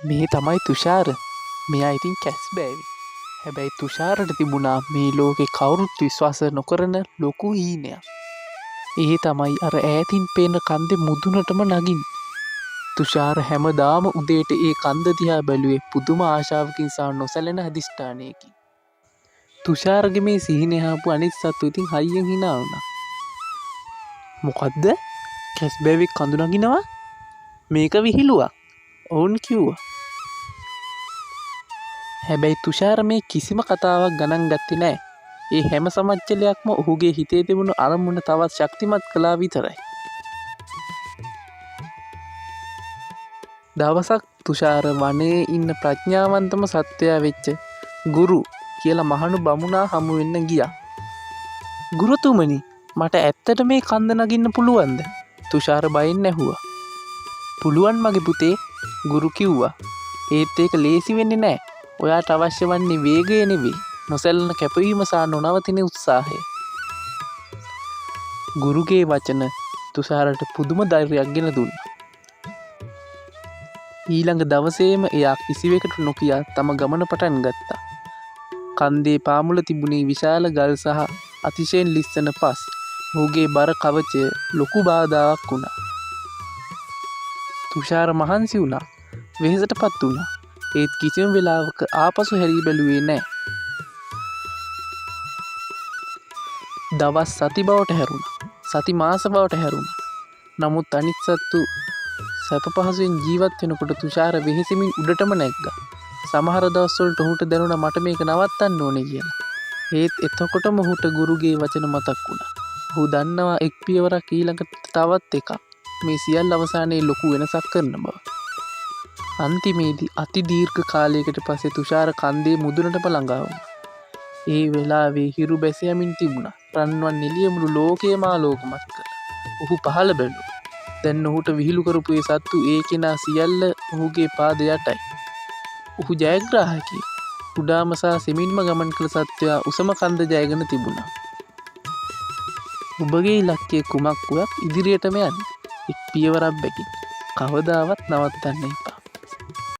මේ තමයි තුෂාර. මෙයා ඉතින් කැස් බෑවි. හැබැයි තුෂාරට තිබුණා මේ ලෝකෙ කවුරුත් විශ්වාස නොකරන ලොකු හීනයක්. ඒ තමයි අර ඈතින් පේන කන්දෙ මුදුනටම නගින්. තුෂාර හැමදාම උදේට ඒ කන්ද දිහා බැලුවේ පුදුම ආශාවකින් සහ නොසැලෙන අධිෂ්ඨානයකින්. තුෂාරගේ මේ සිහිනේ ආපු අනිත් සත්තු ඉතින් හයියෙන් hina වුණා. මොකද්ද? කැස්බෑවෙක් කඳු නගිනවා? මේක විහිළුවක්. ඔවුන් කිව්වා. හැබැයි තුෂාර මේ කිසිම කතාවක් ගණන් ගත්තේ නෑ. ඒ හැම සමච්චලයක්ම ඔහුගේ හිතේ තිබුණු අරමුණ තවත් ශක්තිමත් කළා විතරයි. දවසක් තුෂාර වනයේ ඉන්න ප්‍රඥාවන්තම සත්වයා වෙච්ච ගුරු කියලා මහණු බමුණා හමු වෙන්න ගියා. ගුරුතුමනි, මට ඇත්තට මේ කන්ද නගින්න පුළුවන්ද? තුෂාර බයෙන් ඇහුවා. පුළුවන් මගේ පුතේ, ගුරු කිව්වා. ඒත් ඒක ලේසි වෙන්නේ නෑ. ඔයාට අවශ්‍ය වන්නේ වේගය නෙවෙයි, නොසැලෙන කැපවීම සහ නොනවතින උත්සාහය. ගුරුගේ වචන තුෂාරට පුදුම ධෛර්යයක් ගෙන දුන්නා. ඊළඟ දවසේම එයා කිසිවෙකුට නොකිය තම ගමන පටන් ගත්තා. කන්දේ පාමුල තිබුණේ විශාල ගල් සහ අතිශයින් ලිස්සන පස්. ඔහුගේ බර කවචය ලොකු බාධාවක් වුණා. තුෂාර මහන්සි වුණා, වෙහෙසටපත් වුණා. ඒත් කිසිම වෙලාවක ආපසු හැරී බැලුවේ නෑ. දවස් සති බවට හැරුණා. සති මාස බවට හැරුණා. නමුත් අනිත් සත්තු සැප පහසුවෙන් ජීවත් වෙනකොට තුෂාර වෙහෙසමින් උඩටම නැග්ගා. සමහර දවස්වලට ඔහුට දැනුණා මට මේක නවත්තන්න ඕනේ කියලා. ඒත් එතකොටම ඔහුට ගුරුගේ වචන මතක් වුණා. ඔහු දන්නවා එක් පියවරක් ඊළඟට තවත් එකක් මේ සියල්ල අවසානයේ ලොකු වෙනසක් කරන බව. අන්තිමේදී අති දීර්ඝ කාලයකට පස්සේ තුෂාර කන්දේ මුදුනටම ළඟා වුණා. ඒ වෙලාවේ හිරු බැස යමින් තිබුණා. රන්වන් නිලිය මුළු ලෝකයම ආලෝකමත් කළා. ඔහු පහළ බැලුවා. දැන් ඔහුට විහිළු කරපු ඒ සත්තු ඒ කෙනා සියල්ල ඔහුගේ පාද යටයි. ඔහු ජයග්‍රාහකයෙක්. කුඩාම සහ සෙමින්ම ගමන් කළ සත්වයා උසම කන්ද ජයගෙන තිබුණා. ඔබගේ ඉලක්කය කුමක් වුවත් ඉදිරියටම යන්න. එක් පියවරක් බැගින්. කවදාවත් නවත්තන්න එපා.